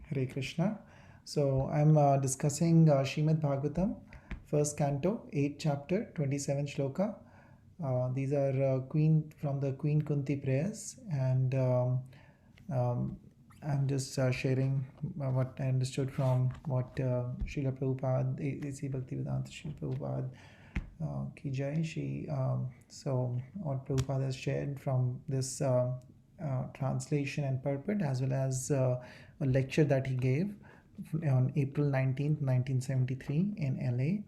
Hare Krishna. So I'm discussing Srimad Bhagavatam, first canto, 8th chapter, 27 shloka. These are Queen from the Queen Kunti prayers, and um, I'm just sharing what I understood from what Srila Prabhupada, A.C. Bhaktivedanta Srila Prabhupada Ki Jai. So what Prabhupada has shared from this translation and purport, as well as a lecture that he gave on April 19th, 1973 in LA.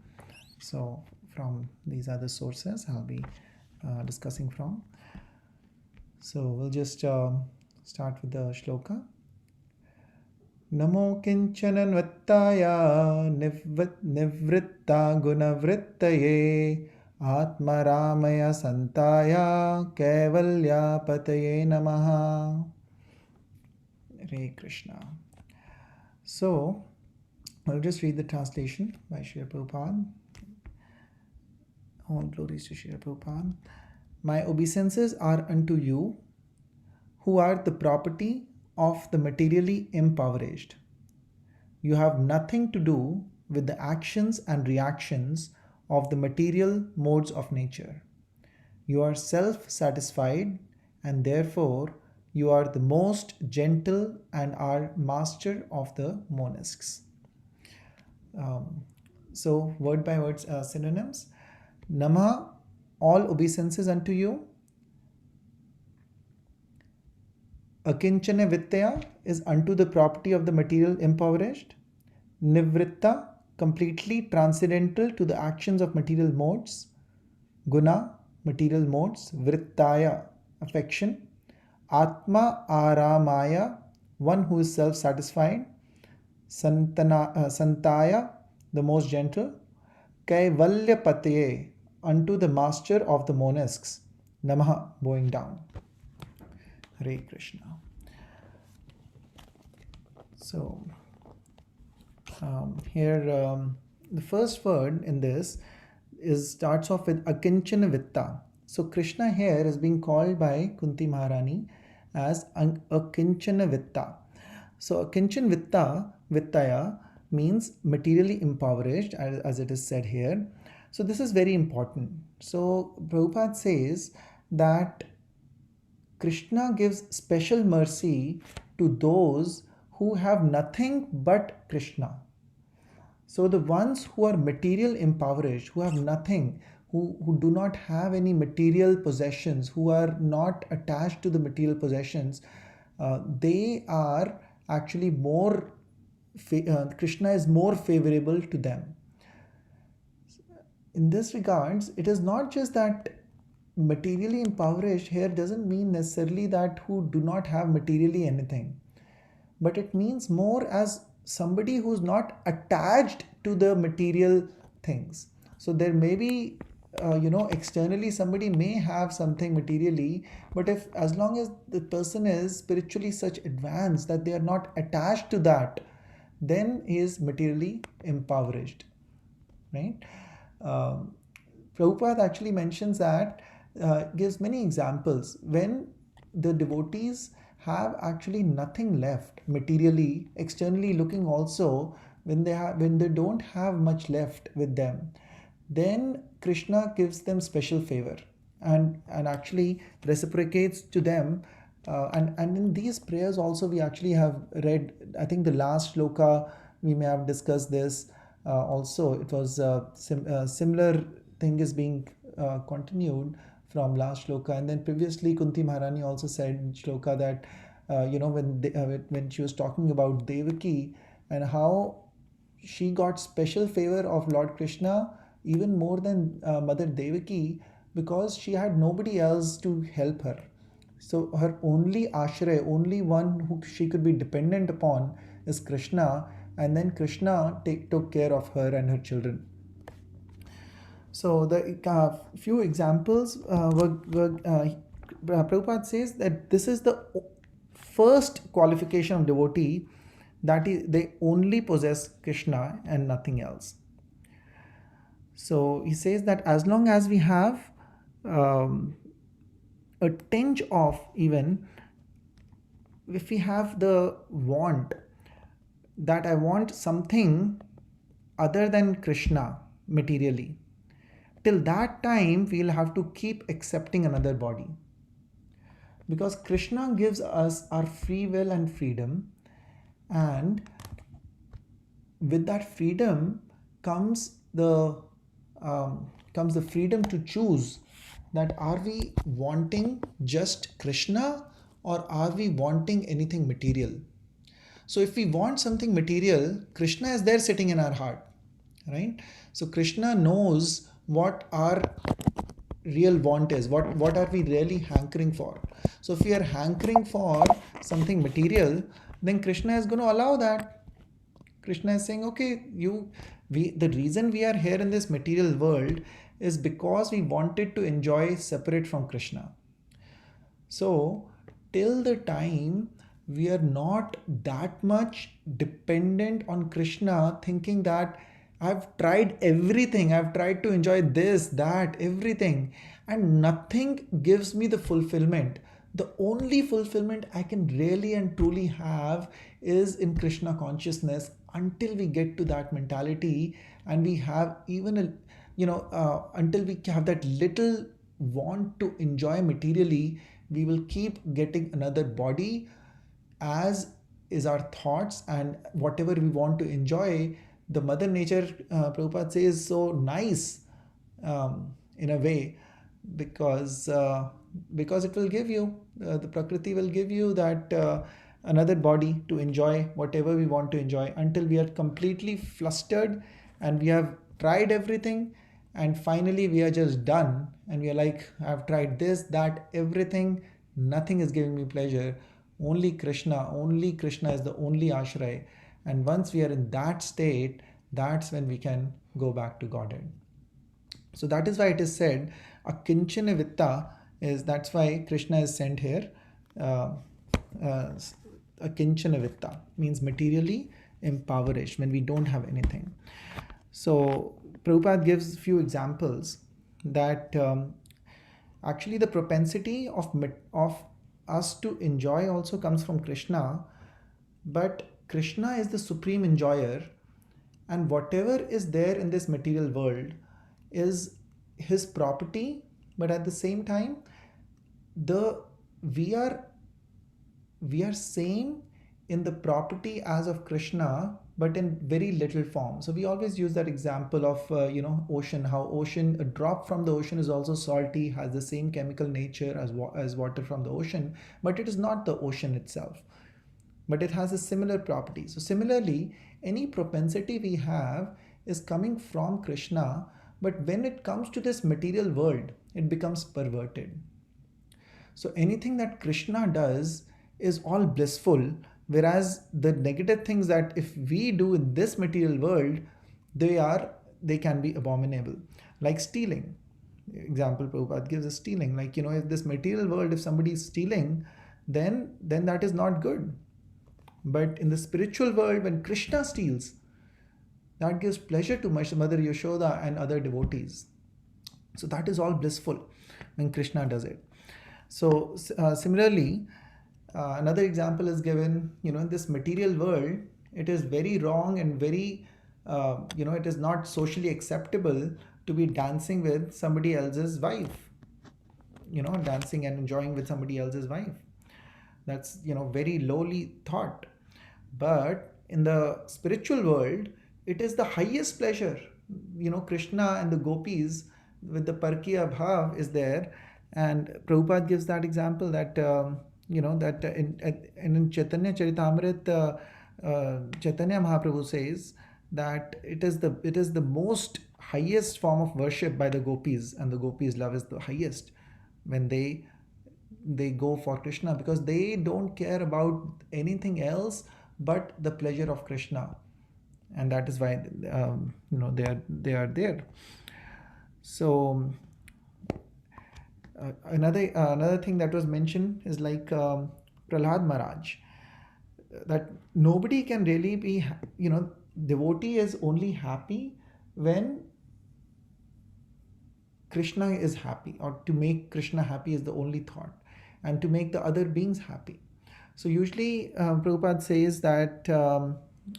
So from these other sources I'll be discussing from. So we'll just start with the shloka. Namo kinchana nvattaya nivritta gunavrittaye atmaramaya santaya kevalya pataye namaha. Hare Krishna. So I'll just read the translation by Srila Prabhupada. All glories to Srila Prabhupada. My obeisances are unto you, who are the property of the materially impoverished. You have nothing to do with the actions and reactions of the material modes of nature. You are self-satisfied, and therefore you are the most gentle and are master of the monists. So word by word synonyms. Nama, all obeisances unto you. Akinchana Vittaya is unto the property of the material impoverished. Nivritta, completely transcendental to the actions of material modes. Guna, material modes. Vrittaya, affection. Atma Aramaya, one who is self-satisfied. Santaya, the most gentle. Kaivalya Pataye, unto the master of the monists. Namaha, bowing down. Hare Krishna. So here the first word in this starts off with Akinchana Vitta. So Krishna here is being called by Kunti Maharani as Akinchana Vitta. So Akinchan Vittaya means materially impoverished, as it is said here. So this is very important. So Prabhupada says that Krishna gives special mercy to those who have nothing but Krishna. So the ones who are material impoverished, who have nothing, who do not have any material possessions, who are not attached to the material possessions, they are actually more, Krishna is more favorable to them. In this regards, it is not just that materially impoverished here doesn't mean necessarily that who do not have materially anything, but it means more as somebody who's not attached to the material things. So there may be externally somebody may have something materially, but if as long as the person is spiritually such advanced that they are not attached to that, then he is materially impoverished, right? Prabhupada actually mentions that, gives many examples when the devotees have actually nothing left materially, externally looking also, when they don't have much left with them, then Krishna gives them special favor and actually reciprocates to them. And in these prayers also we actually have read, I think the last shloka we may have discussed this also. It was similar thing is being continued from last shloka, and then previously Kunti Maharani also said in shloka that when she was talking about Devaki and how she got special favor of Lord Krishna even more than Mother Devaki, because she had nobody else to help her. So her only ashray, only one who she could be dependent upon is Krishna, and then Krishna took care of her and her children. So the few examples Prabhupada says that this is the first qualification of devotee, that is they only possess Krishna and nothing else. So he says that as long as we have a tinge of, even if we have the want, that I want something other than Krishna materially, till that time we'll have to keep accepting another body. Because Krishna gives us our free will and freedom, and with that freedom comes the freedom to choose that are we wanting just Krishna or are we wanting anything material. So if we want something material, Krishna is there sitting in our heart, right? So Krishna knows what our real want is, what are we really hankering for. So if we are hankering for something material, then Krishna is going to allow that. Krishna is saying, okay, the reason we are here in this material world is because we wanted to enjoy separate from Krishna. So till the time we are not that much dependent on Krishna, thinking that I've tried everything, I've tried to enjoy this, that, everything, and nothing gives me the fulfillment. The only fulfillment I can really and truly have is in Krishna consciousness. Until we get to that mentality and we have even until we have that little want to enjoy materially, we will keep getting another body as is our thoughts, and whatever we want to enjoy, the mother nature, Prabhupada says, so nice, in a way, because it will give you, the Prakriti will give you that another body to enjoy whatever we want to enjoy, until we are completely flustered and we have tried everything, and finally we are just done and we are like, I've tried this, that, everything, nothing is giving me pleasure. Only Krishna is the only ashray. And once we are in that state, that's when we can go back to Godhead. So that is why it is said, a kinchana vitta is, that's why Krishna is sent here. A kinchana vitta means materially impoverished, when we don't have anything. So Prabhupada gives few examples that actually the propensity of us to enjoy also comes from Krishna, but Krishna is the supreme enjoyer, and whatever is there in this material world is his property, but at the same time we are same in the property as of Krishna, but in very little form. So we always use that example of ocean, how ocean, a drop from the ocean is also salty, has the same chemical nature as water from the ocean, but it is not the ocean itself, but it has a similar property. So similarly, any propensity we have is coming from Krishna, but when it comes to this material world, it becomes perverted. So anything that Krishna does is all blissful, whereas the negative things that if we do in this material world, they can be abominable. Like stealing. Example Prabhupada gives is stealing. Like, if this material world, if somebody is stealing, then that is not good. But in the spiritual world, when Krishna steals, that gives pleasure to Mother Yashoda and other devotees. So that is all blissful when Krishna does it. So similarly, another example is given, in this material world, it is very wrong and very, it is not socially acceptable to be dancing with somebody else's wife, dancing and enjoying with somebody else's wife. That's, very lowly thought. But in the spiritual world, it is the highest pleasure. Krishna and the gopis with the Parkiya Bhav is there. And Prabhupada gives that example that, that in Chaitanya Charitamrita, Chaitanya Mahaprabhu says that it is the most highest form of worship by the gopis, and the gopis' love is the highest when they go for Krishna, because they don't care about anything else but the pleasure of Krishna, and that is why they are there. So another thing that was mentioned is like Prahlad Maharaj, that nobody can really be, devotee is only happy when Krishna is happy, or to make Krishna happy is the only thought, and to make the other beings happy. So usually Prabhupada says that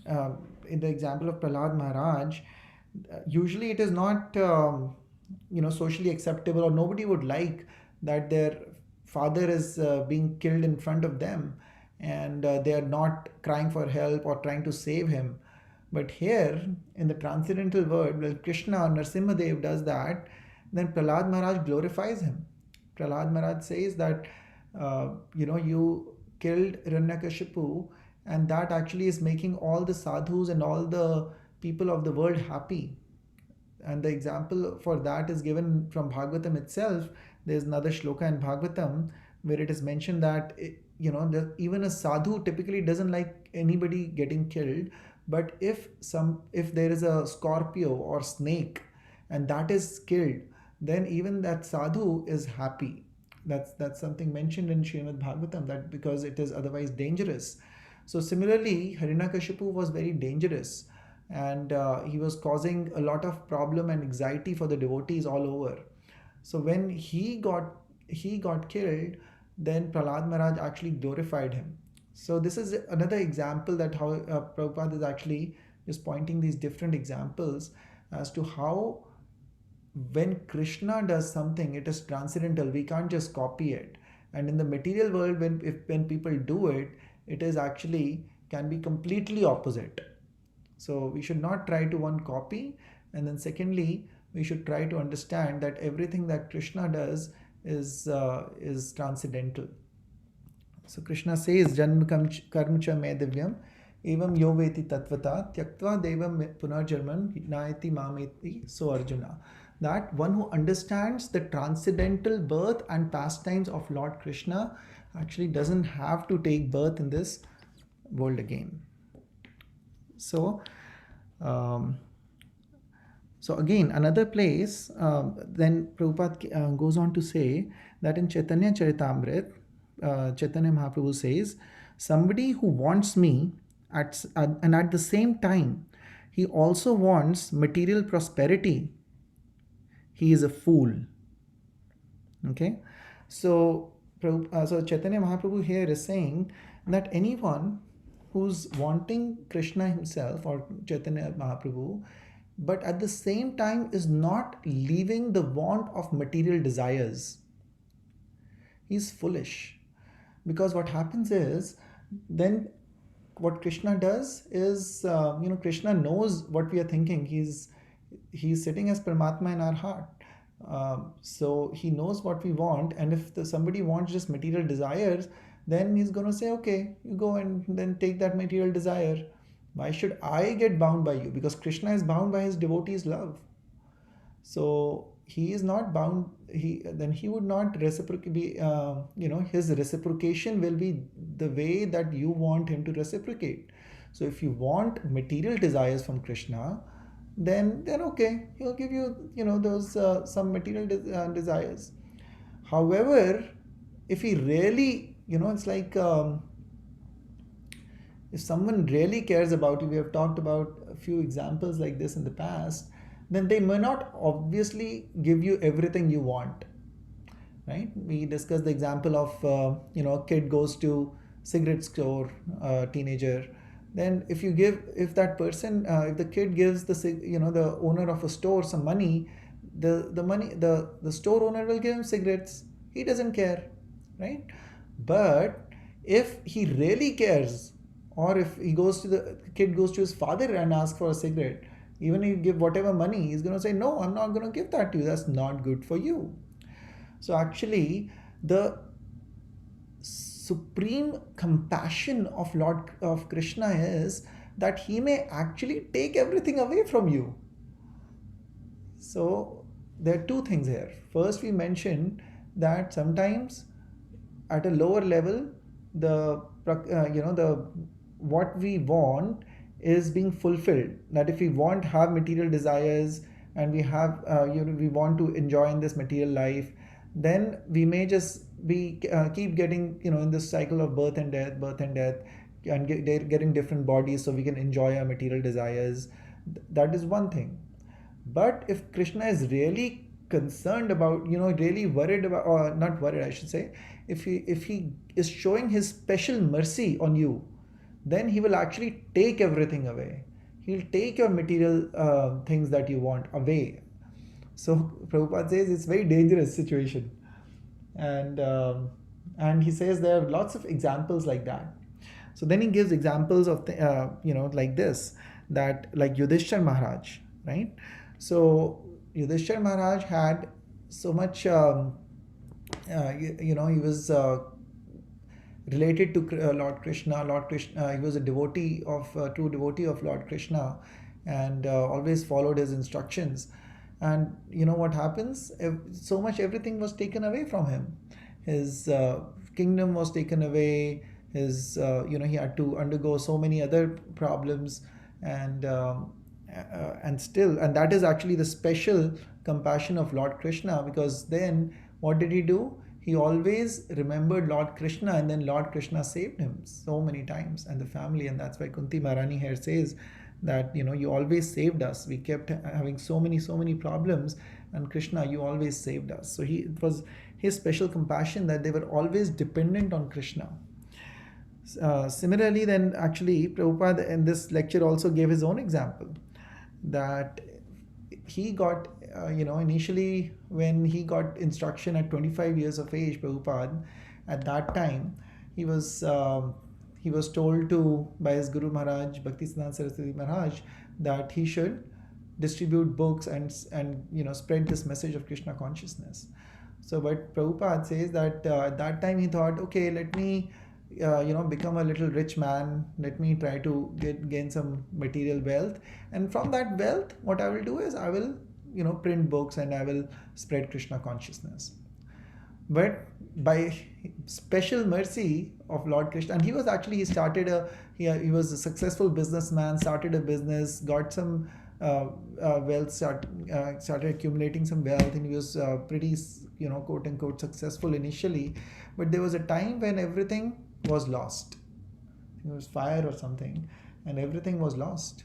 uh, in the example of Prahlad Maharaj, usually it is not socially acceptable, or nobody would like that their father is being killed in front of them, and they are not crying for help or trying to save him. But here in the transcendental world, when Krishna or Narsimhadev does that, then Prahlad Maharaj glorifies him. Prahlad Maharaj says that you killed Hiranyakashipu, and that actually is making all the sadhus and all the people of the world happy. And the example for that is given from Bhagavatam itself. There's another shloka in Bhagavatam where it is mentioned that even a sadhu typically doesn't like anybody getting killed, but if there is a scorpio or snake and that is killed, then even that sadhu is happy. That's something mentioned in Srimad Bhagavatam, that because it is otherwise dangerous. So similarly, Hiranyakashipu was very dangerous, and he was causing a lot of problem and anxiety for the devotees all over. So when he got killed, then Prahlad Maharaj actually glorified him. So this is another example that how Prabhupada is actually just pointing these different examples as to how when Krishna does something, it is transcendental. We can't just copy it. And in the material world, when people do it, it is actually can be completely opposite. So we should not try to one copy, and then secondly, we should try to understand that everything that Krishna does is transcendental. So Krishna says, Janma karma cha me divyam, evam yo veti tatvata, tyaktva devam punarjarman nayati mameti, so Arjuna. That one who understands the transcendental birth and pastimes of Lord Krishna actually doesn't have to take birth in this world again. So, so again, another place, then Prabhupada goes on to say that in Chaitanya Charitamrita, Chaitanya Mahaprabhu says, somebody who wants me and at the same time, he also wants material prosperity, he is a fool. Okay, so Chaitanya Mahaprabhu here is saying that anyone who's wanting Krishna himself or Chaitanya Mahaprabhu, but at the same time is not leaving the want of material desires, he's foolish. Because what happens is, then what Krishna does is, Krishna knows what we are thinking. He's sitting as Paramatma in our heart. So he knows what we want, and if somebody wants just material desires, then he's going to say, okay, you go and then take that material desire. Why should I get bound by you? Because Krishna is bound by his devotees' love. So he is not bound. He would not reciprocate. His reciprocation will be the way that you want him to reciprocate. So if you want material desires from Krishna, then okay, he'll give you those some material desires. However, if he really it's like if someone really cares about you, we have talked about a few examples like this in the past, then they may not obviously give you everything you want, right? We discussed the example of a kid goes to cigarette store, teenager. Then if that person, if the kid gives the owner of a store some money, the store owner will give him cigarettes. He doesn't care, right? But if he really cares, or if the kid goes to his father and asks for a cigarette, even if you give whatever money, he's going to say, no, I'm not going to give that to you. That's not good for you. So actually, the supreme compassion of Krishna is that he may actually take everything away from you. So there are two things here. First, we mentioned that sometimes at a lower level, the what we want is being fulfilled. That if we have material desires, and we have we want to enjoy in this material life, then we may just keep getting in this cycle of birth and death, and getting different bodies so we can enjoy our material desires. That is one thing. But if Krishna is really concerned about, really worried about, or not worried, I should say, if he is showing his special mercy on you, then he will actually take everything away. He'll take your material things that you want away. So Prabhupada says it's a very dangerous situation, and and he says there are lots of examples like that. So then he gives examples of like this, that like Yudhishthir Maharaj, right? So Yudhishthir Maharaj had so much, he was related to Lord Krishna. Lord Krishna, he was a devotee of true devotee of Lord Krishna, and always followed his instructions. And you know what happens? So much everything was taken away from him. His kingdom was taken away. His he had to undergo so many other problems, and and that is actually the special compassion of Lord Krishna, because then what did he do? He always remembered Lord Krishna, and then Lord Krishna saved him so many times and the family. And that's why Kunti Maharani here says that, you always saved us. We kept having so many problems, and Krishna, you always saved us. So it was his special compassion that they were always dependent on Krishna. Similarly, then actually Prabhupada in this lecture also gave his own example, that he got initially when he got instruction at 25 years of age, Prabhupada, at that time he was told to by his Guru Maharaj Bhaktisiddhanta Saraswati Maharaj that he should distribute books and spread this message of Krishna consciousness. So but Prabhupada says that at that time he thought, okay, let me become a little rich man. Let me try to gain some material wealth, and from that wealth, what I will do is I will print books and I will spread Krishna consciousness. But by special mercy of Lord Krishna, and he was a successful businessman, started a business, got some wealth, started accumulating some wealth, and he was pretty quote unquote successful initially. But there was a time when everything was lost. It was fire or something, and everything was lost.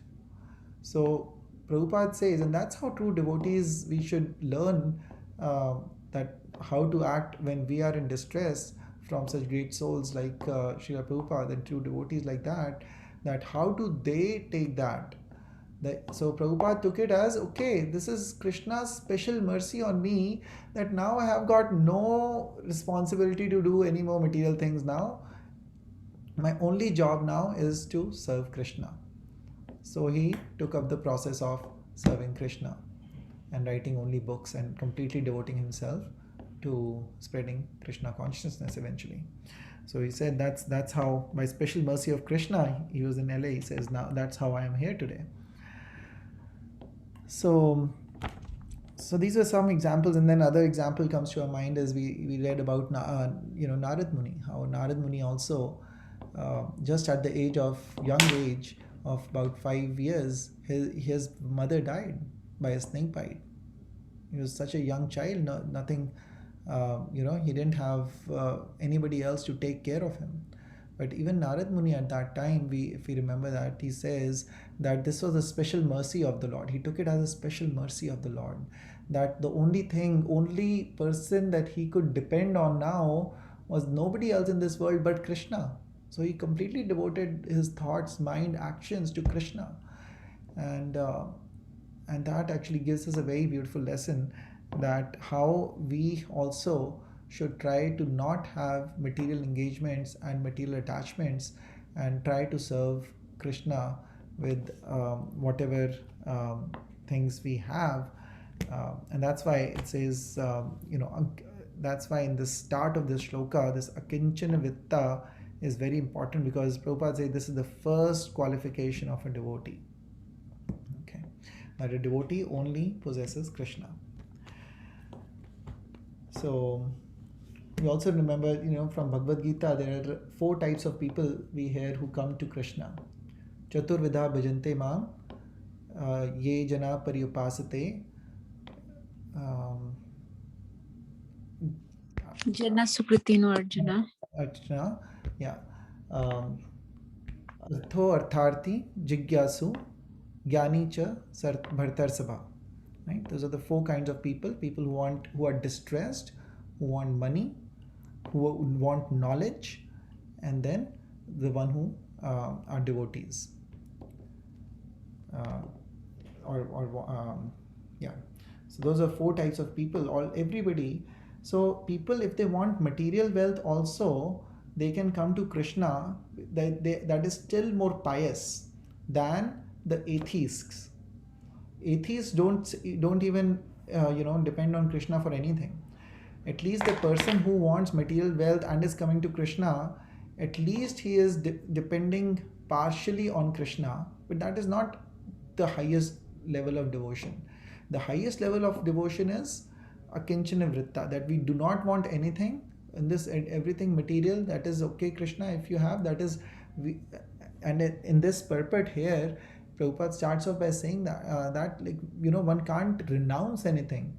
So Prabhupada says, and that's how true devotees, we should learn that how to act when we are in distress from such great souls like Srila Prabhupada and true devotees like that how do they take that? So Prabhupada took it as, okay, this is Krishna's special mercy on me, that now I have got no responsibility to do any more material things now. My only job now is to serve Krishna. So he took up the process of serving Krishna and writing only books and completely devoting himself to spreading Krishna consciousness eventually. So he said that's how, by special mercy of Krishna, he was in LA, he says, now that's how I am here today. So these are some examples, and then other example comes to our mind as we read about Narad Muni, how Narad Muni also just at the young age of about 5 years, his mother died by a snake bite. He was such a young child, nothing, he didn't have anybody else to take care of him. But even Narad Muni at that time, if we remember that, he says that this was a special mercy of the Lord. He took it as a special mercy of the Lord, that the only person that he could depend on now was nobody else in this world but Krishna. So he completely devoted his thoughts, mind, actions to Krishna. And that actually gives us a very beautiful lesson, that how we also should try to not have material engagements and material attachments, and try to serve Krishna with whatever things we have. And that's why it says, that's why in the start of this shloka, this akinchana vitta is very important, because Prabhupada says this is the first qualification of a devotee. Okay, that a devotee only possesses Krishna. So we also remember, from Bhagavad Gita, there are 4 types of people we hear who come to Krishna. Chaturvidha bhajante mam, ye jana paryupasate, Jana Sukritino Arjuna. Arjuna, yeah. Artho artharthi jigyasu gyani cha bhartar sabha. Right? Those are the 4 kinds of people who are distressed, who want money, who want knowledge, and then the one who are devotees. Uh, or yeah. So those are four types of people. All everybody. So people, if they want material wealth, also they can come to Krishna. That is still more pious than the atheists. Atheists don't even depend on Krishna for anything. At least the person who wants material wealth and is coming to Krishna, at least he is depending partially on Krishna, but that is not the highest level of devotion. The highest level of devotion is akinchana vritta, that we do not want anything in this, everything material. That is okay, Krishna, if you have, that is we. And in this purport here, Prabhupada starts off by saying that one can't renounce anything,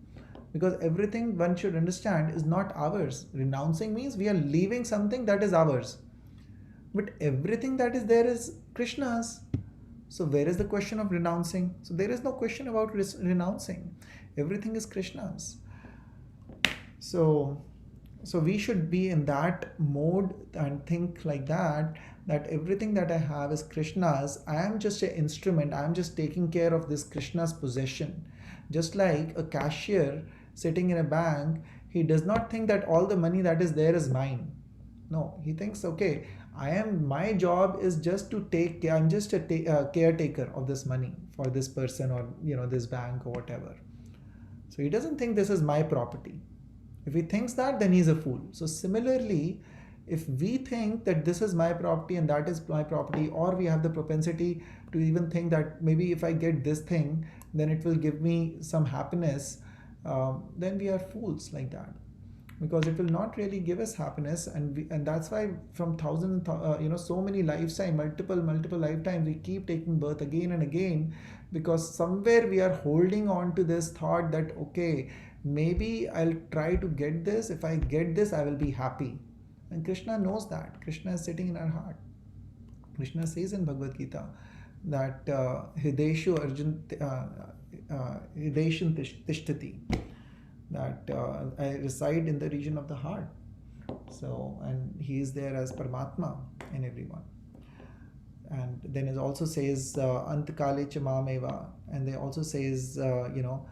because everything, one should understand, is not ours. Renouncing means we are leaving something that is ours, but everything that is there is Krishna's. So where is the question of renouncing? So there is no question about renouncing. Everything is Krishna's. So we should be in that mode and think like that everything that I have is Krishna's. I am just an instrument. I am just taking care of this Krishna's possession. Just like a cashier sitting in a bank, he does not think that all the money that is there is mine. No, he thinks, okay, my job is just to take care. I'm just a caretaker of this money for this person, or this bank or whatever. So he doesn't think this is my property. If he thinks that, then he's a fool. So similarly, if we think that this is my property and that is my property, or we have the propensity to even think that maybe if I get this thing, then it will give me some happiness, then we are fools like that, because it will not really give us happiness. And that's why from so many lifetime, multiple lifetimes, we keep taking birth again and again, because somewhere we are holding on to this thought that, okay, maybe I'll try to get this. If I get this, I will be happy. And Krishna knows that. Krishna is sitting in our heart. Krishna says in Bhagavad Gita that Hrideshu Arjun Hrideshan Tishtati, that I reside in the region of the heart. So, and he is there as Paramatma in everyone. And then it also says Antakale cha mameva, and they also says yam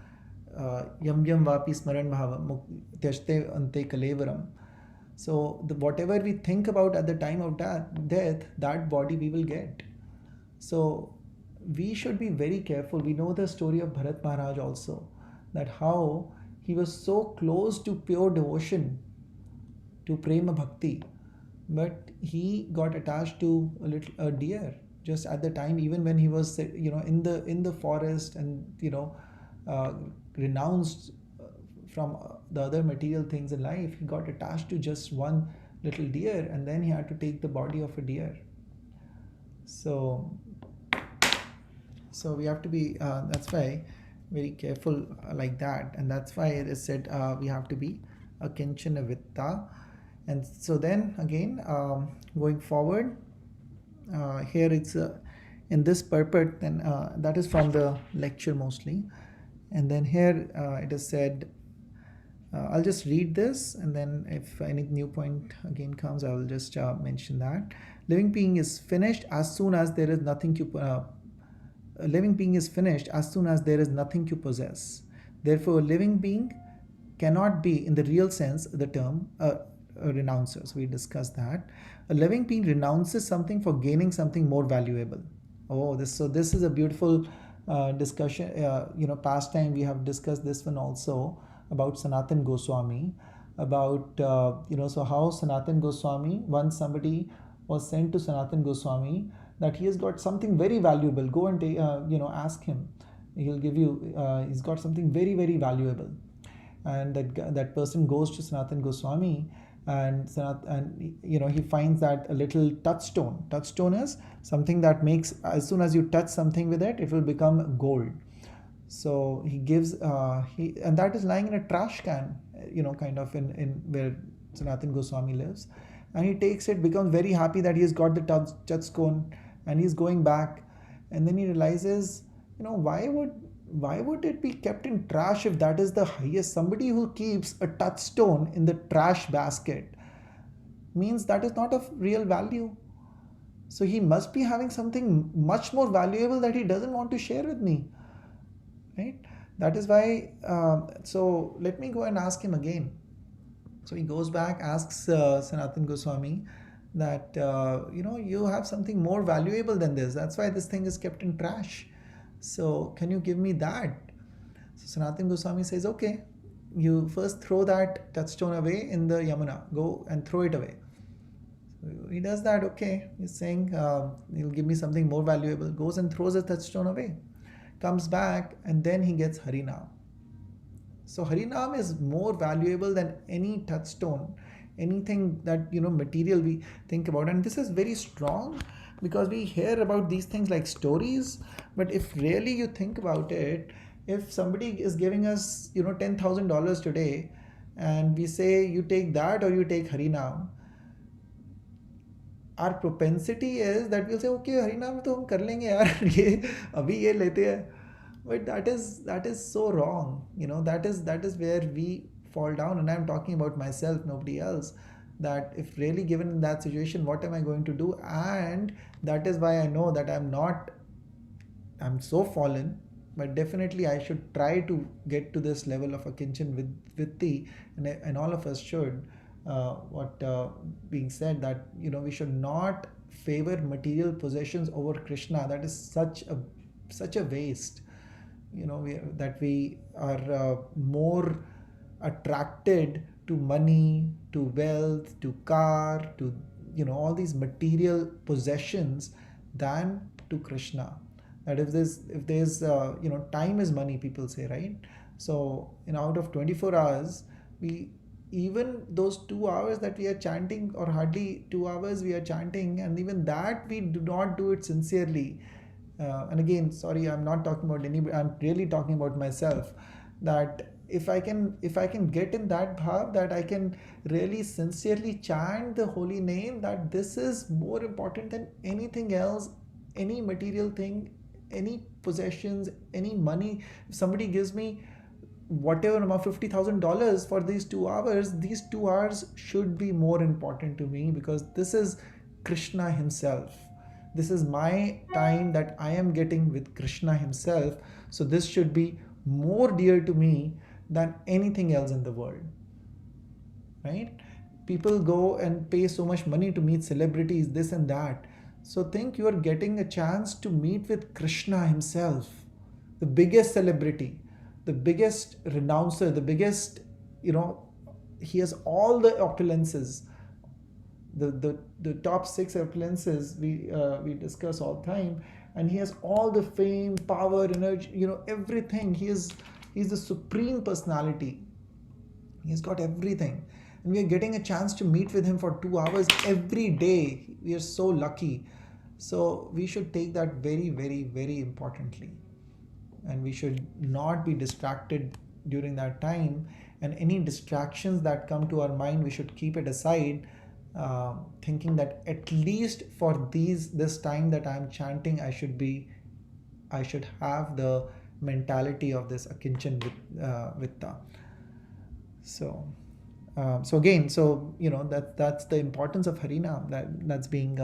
yam vapi smaran bhava tyashte ante kalevaram. So whatever we think about at the time of death, that body we will get. So we should be very careful. We know the story of Bharat Maharaj also, that how he was so close to pure devotion, to prema bhakti, but he got attached to a deer just at the time, even when he was in the forest, and renounced from the other material things in life. He got attached to just one little deer, and then he had to take the body of a deer. So we have to be that's why very careful like that, and that's why it is said we have to be a kinchana vitta. And so then again, going forward, here it's in this purport, then that is from the lecture mostly. And then here it is said, I'll just read this, and then if any new point again comes, I will just mention that. Living being is finished as soon as there is nothing to a living being is finished as soon as there is nothing to possess. Therefore, a living being cannot be, in the real sense, the term a renouncer. So we discussed that. A living being renounces something for gaining something more valuable. This is a beautiful discussion. Past time we have discussed this one also, about Sanatan Goswami, about so how Sanatan Goswami, once somebody was sent to Sanatan Goswami that he has got something very valuable, go and ask him, he'll give you, he's got something very, very valuable. And that person goes to Sanatan Goswami, and he finds that a little touchstone. Touchstone is something that makes, as soon as you touch something with it, it will become gold. So he gives and that is lying in a trash can, kind of in where Sanatan Goswami lives. And he takes it, becomes very happy that he has got the touchstone, and he's going back. And then he realizes, why would it be kept in trash if that is the highest? Somebody who keeps a touchstone in the trash basket means that is not of real value. So he must be having something much more valuable that he doesn't want to share with me, right? That is why. So let me go and ask him again. So he goes back, asks Sanatan Goswami that you have something more valuable than this. That's why this thing is kept in trash. So can you give me that? So Sanatan Goswami says, okay, you first throw that touchstone away in the Yamuna. Go and throw it away. So he does that. Okay, he's saying he'll give me something more valuable. Goes and throws the touchstone away. Comes back and then he gets Harinam. So Harinam is more valuable than any touchstone, anything that material we think about. And this is very strong because we hear about these things like stories, but if really you think about it, if somebody is giving us $10,000 today, and we say you take that or you take Harinam, our propensity is that we'll say okay Harinam to hum kar lenge yaar ye abhi ye lete hai. But that is so wrong. That is where we fall down, and I'm talking about myself, nobody else. That if really given in that situation, what am I going to do? And that is why I know that I'm so fallen, but definitely I should try to get to this level of a kinchan with thee, and all of us should. What being said that we should not favor material possessions over Krishna. That is such a waste. That we are more attracted to money, to wealth, to car, to all these material possessions than to Krishna. That if there's time is money, people say, right? So out of 24 hours, we even those 2 hours that we are chanting, or hardly 2 hours we are chanting, and even that we do not do it sincerely. And again, sorry, I'm not talking about anybody, I'm really talking about myself. That if I can get in that bhav, that I can really sincerely chant the holy name, that this is more important than anything else, any material thing, any possessions, any money. If somebody gives me whatever amount, $50,000 for these 2 hours should be more important to me, because this is Krishna himself. This is my time that I am getting with Krishna himself. So this should be more dear to me than anything else in the world, right? People go and pay so much money to meet celebrities, this and that. So think you are getting a chance to meet with Krishna himself, the biggest celebrity, the biggest renouncer, the biggest, he has all the opulences, the top six opulences we discuss all the time, and he has all the fame, power, energy, everything. He's the supreme personality. He's got everything, and we are getting a chance to meet with him for 2 hours every day. We are so lucky. So we should take that very, very, very importantly, and we should not be distracted during that time. And any distractions that come to our mind, we should keep it aside, thinking that at least for this time that I'm chanting, I should have the mentality of this akinchan vitta. So again, that's the importance of Harinam, that's being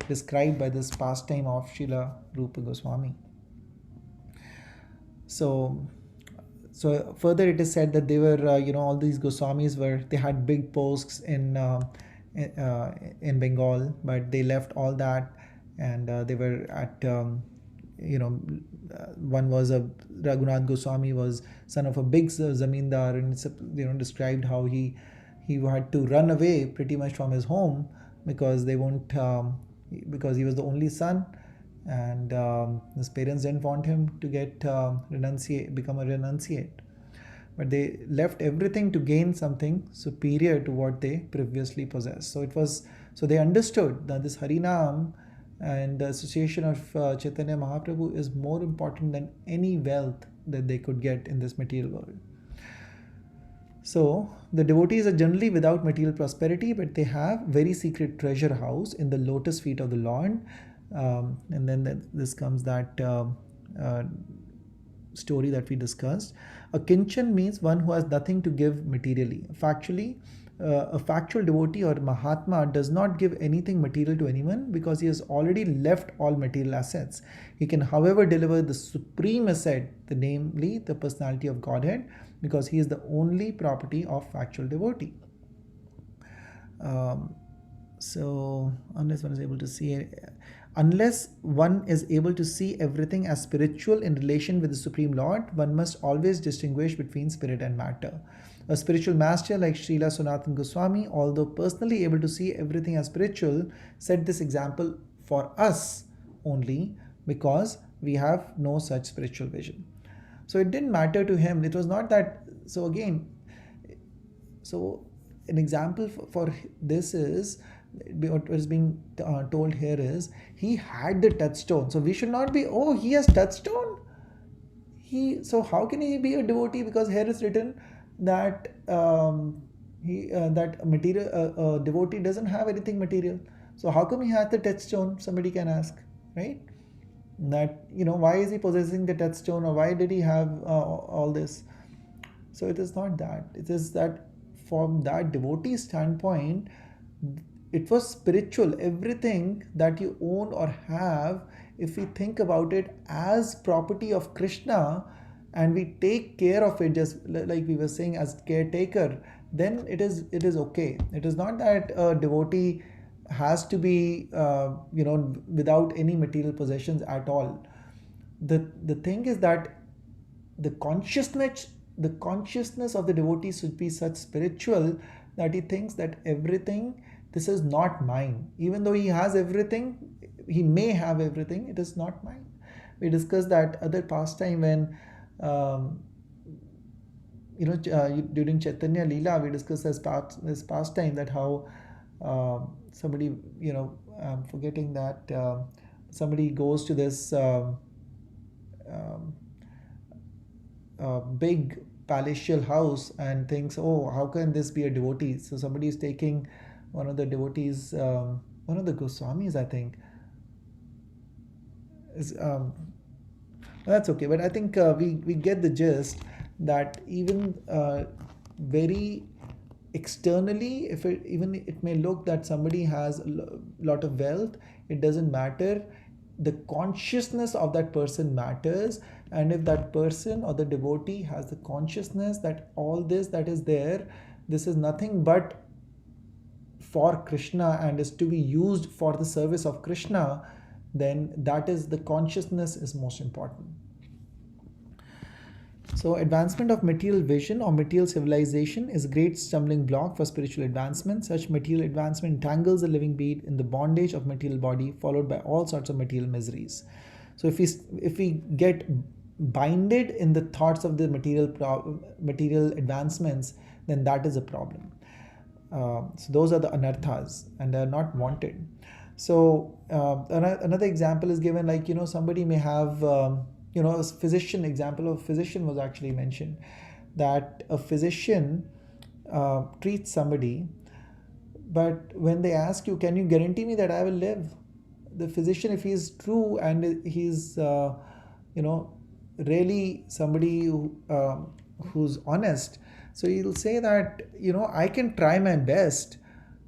described by this pastime of Srila Rupa Goswami. So further it is said that they were all these Goswamis they had big posts in Bengal, but they left all that, and they were at one was a Raghunath Goswami was son of a big zamindar, and it's described how he had to run away pretty much from his home because they won't because he was the only son, and his parents didn't want him to become a renunciate. But they left everything to gain something superior to what they previously possessed. So they understood that this Harinam and the association of Chaitanya Mahaprabhu is more important than any wealth that they could get in this material world. So the devotees are generally without material prosperity, but they have very secret treasure house in the lotus feet of the Lord. And then this comes that story that we discussed. A kinchan means one who has nothing to give materially. Factually, a factual devotee or Mahatma does not give anything material to anyone because he has already left all material assets. He can, however, deliver the supreme asset, namely the personality of Godhead, because he is the only property of factual devotee. Um, so unless one is able to see everything as spiritual in relation with the Supreme Lord, one must always distinguish between spirit and matter. A spiritual master like Srila Sanatana Goswami, although personally able to see everything as spiritual, set this example for us only because we have no such spiritual vision. So it didn't matter to him. It was not that. So again, so an example for this is what is being told here is he had the touchstone. So we should not be, oh, he has touchstone. So how can he be a devotee? Because here is written that that material devotee doesn't have anything material. So how come he has the touchstone? Somebody can ask, right? That, why is he possessing the touchstone, or why did he have all this? So it is not that. It is that from that devotee standpoint, it was spiritual. Everything that you own or have, if we think about it as property of Krishna and we take care of it, just like we were saying, as caretaker, then it is okay. It is not that a devotee has to be without any material possessions at all. The thing is that the consciousness of the devotee should be such spiritual that he thinks that everything, this is not mine. Even though he has everything, he may have everything, it is not mine. We discussed that other pastime when during Chaitanya Leela, we discussed this pastime, that how somebody, I'm forgetting that somebody goes to this um, big palatial house and thinks, oh, how can this be a devotee? So somebody is taking one of the devotees, one of the Goswamis, I think. Is That's okay, but I think we get the gist that even very externally, if even it may look that somebody has a lot of wealth, it doesn't matter. The consciousness of that person matters, and if that person or the devotee has the consciousness that all this that is there, this is nothing but for Krishna and is to be used for the service of Krishna, then that is, the consciousness is most important. So advancement of material vision or material civilization is a great stumbling block for spiritual advancement. Such material advancement entangles the living being in the bondage of material body, followed by all sorts of material miseries. So if we get binded in the thoughts of the material advancements, then that is a problem. So those are the anarthas, and they are not wanted. So another example is given, like, somebody may have a physician. Example of physician was actually mentioned, that a physician treats somebody, but when they ask you, can you guarantee me that I will live, the physician, if he is true and he's really somebody who's honest, so he'll say that, I can try my best,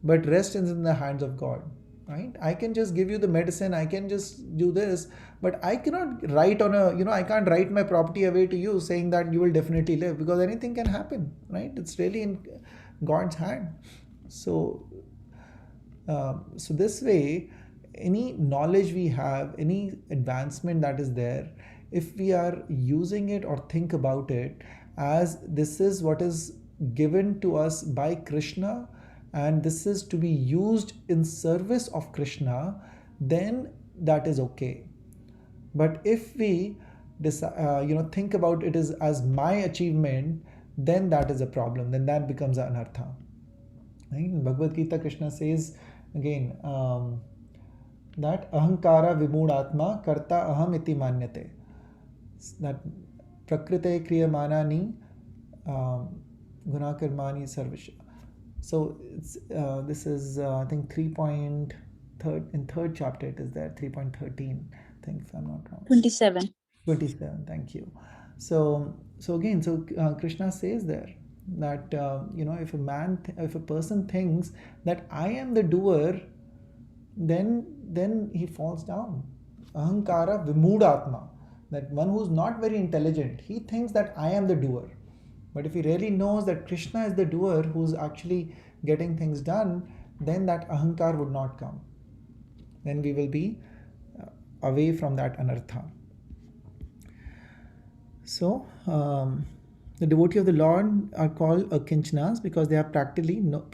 but rest is in the hands of God, right? I can just give you the medicine, I can just do this, but I cannot write on I can't write my property away to you saying that you will definitely live, because anything can happen, right? It's really in God's hand. So this way, any knowledge we have, any advancement that is there, if we are using it or think about it as this is what is given to us by Krishna, and this is to be used in service of Krishna, then that is okay. But if we think about it as my achievement, then that is a problem. Then that becomes an anartha. Right? In Bhagavad Gita, Krishna says again that ahankara vimud karta aham iti manyate. That prakrite kriyamanani gunakarmani sarvasha. So this is I think 3.3 in third chapter it is there, 3.13, I think, if I'm not wrong. 27. 27, thank you. So again, Krishna says there that if a person thinks that I am the doer, then he falls down. Ahankara Vimudatma, that one who's not very intelligent, he thinks that I am the doer. But if he really knows that Krishna is the doer who's actually getting things done, then that ahankar would not come. Then we will be away from that anartha. So, the devotee of the Lord are called akinchanas because they have practically no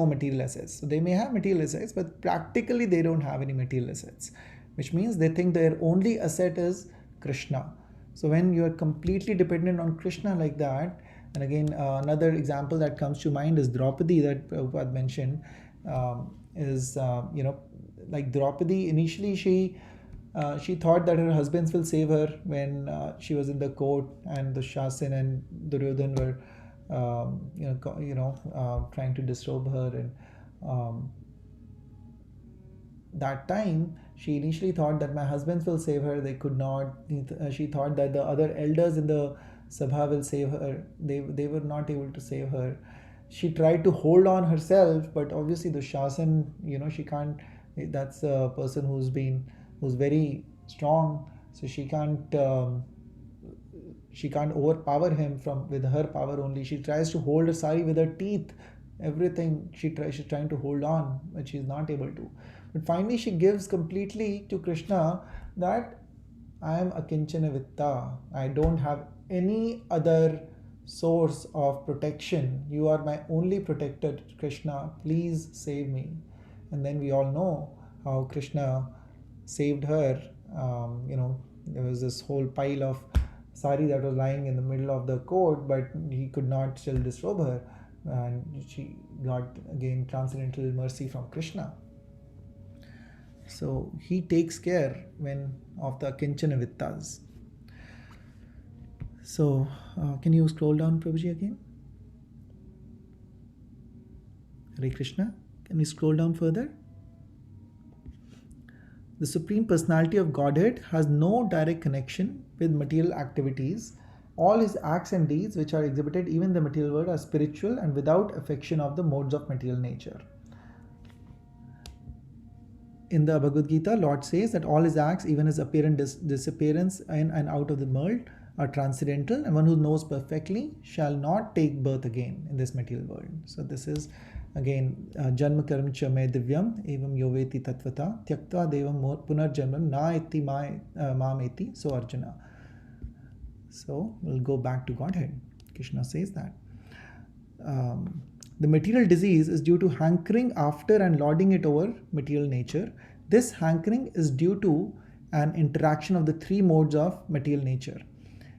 material assets. So they may have material assets, but practically they don't have any material assets, which means they think their only asset is Krishna. So when you are completely dependent on Krishna like that, and again another example that comes to mind is Draupadi that Prabhupada mentioned, like Draupadi initially she thought that her husbands will save her when she was in the court and the Shasin and Duryodhan were trying to disrobe her, and that time she initially thought that my husbands will save her. They could not. She thought that the other elders in the sabha will save her. They were not able to save her. She tried to hold on herself, but obviously the Shasan, she can't. That's a person who's very strong, so she can't overpower him with her power only. She tries to hold her sari with her teeth, everything she's trying to hold on, but she's not able to. But finally she gives completely to Krishna that I am akinchana vitta, I don't have any other source of protection. You are my only protector, Krishna, please save me. And then we all know how Krishna saved her. There was this whole pile of sari that was lying in the middle of the court, but he could not still disrobe her, and she got again transcendental mercy from Krishna. So he takes care of the Kinchana Vittas. So can you scroll down, Prabhuji, again? Hare Krishna. Can you scroll down further? The Supreme Personality of Godhead has no direct connection with material activities. All his acts and deeds which are exhibited even in the material world are spiritual and without affection of the modes of material nature. In the Bhagavad Gita, Lord says that all his acts, even his appearance, disappearance in and out of the world, are transcendental, and one who knows perfectly shall not take birth again in this material world. So this is again janma karma cha me divyam evam yoveti tatvata tyaktva devam punarjanmam na eti mam eti, so Arjuna. So we'll go back to Godhead. Krishna says that the material disease is due to hankering after and lording it over material nature. This hankering is due to an interaction of the three modes of material nature.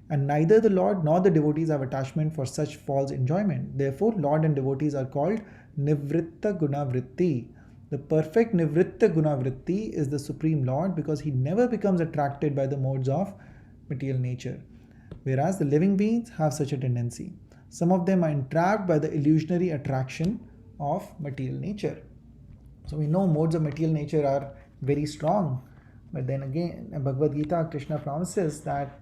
And neither the Lord nor the devotees have attachment for such false enjoyment. Therefore, Lord and devotees are called Nivritta Gunavritti. The perfect Nivritta Gunavritti is the Supreme Lord because he never becomes attracted by the modes of material nature. Whereas the living beings have such a tendency. Some of them are entrapped by the illusionary attraction of material nature. So we know modes of material nature are very strong. But then again, in Bhagavad Gita, Krishna promises that,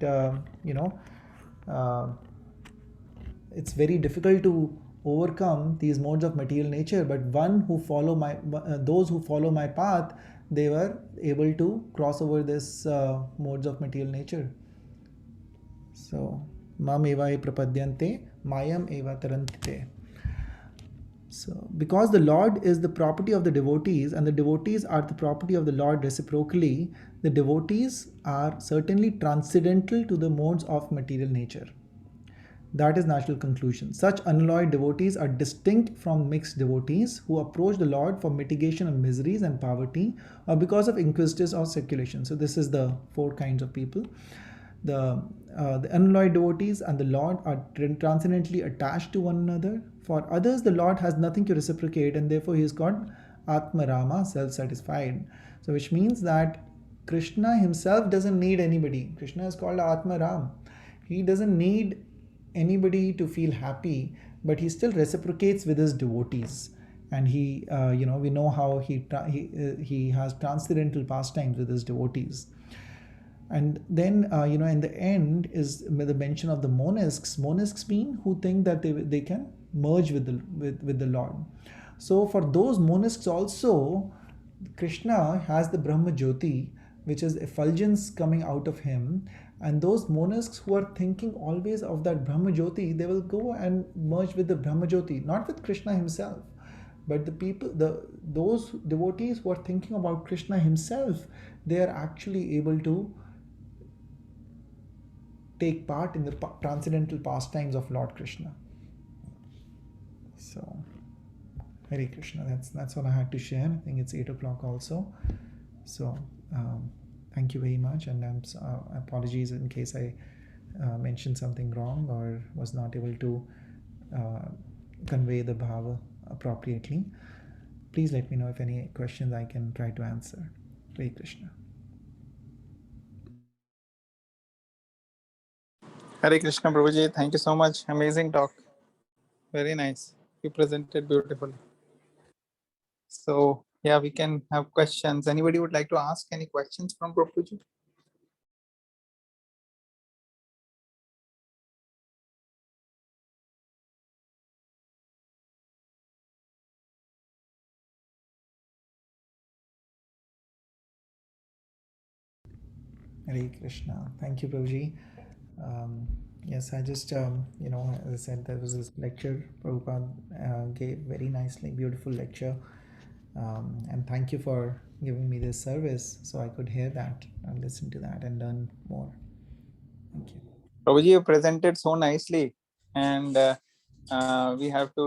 it's very difficult to overcome these modes of material nature. But those who follow my path, they were able to cross over this modes of material nature. So, mam eva prapadyante, mayam eva tarantite. So, because the Lord is the property of the devotees and the devotees are the property of the Lord reciprocally, the devotees are certainly transcendental to the modes of material nature. That is natural conclusion. Such unalloyed devotees are distinct from mixed devotees who approach the Lord for mitigation of miseries and poverty or because of inquisitiveness or speculation. So this is the four kinds of people. The unalloyed devotees and the Lord are transcendently attached to one another. For others, the Lord has nothing to reciprocate and therefore he is called Atma Rama, self-satisfied. So which means that Krishna himself doesn't need anybody. Krishna is called Atma Ram. He doesn't need anybody to feel happy, but he still reciprocates with his devotees. And he, we know how he has transcendental pastimes with his devotees. And then, in the end is the mention of the monists. Monists mean who think that they can merge with the Lord. So for those monists also, Krishna has the Brahma Jyoti, which is effulgence coming out of him. And those monists who are thinking always of that Brahma Jyoti, they will go and merge with the Brahma Jyoti, not with Krishna himself. But the people, those devotees who are thinking about Krishna himself, they are actually able to take part in the transcendental pastimes of Lord Krishna. So, Hare Krishna. That's all I had to share. I think it's 8 o'clock also. So, thank you very much, and apologies in case I mentioned something wrong or was not able to convey the bhava appropriately. Please let me know if any questions I can try to answer. Hare Krishna. Hare Krishna Prabhuji, thank you so much. Amazing talk. Very nice. You presented beautifully. So yeah, we can have questions. Anybody would like to ask any questions from Prabhuji? Hare Krishna. Thank you, Prabhuji. Yes, I just, as I said, there was this lecture Prabhupada gave, very nicely, beautiful lecture. And thank you for giving me this service so I could hear that and listen to that and learn more. Thank you. Prabhuji, you presented so nicely, and we have to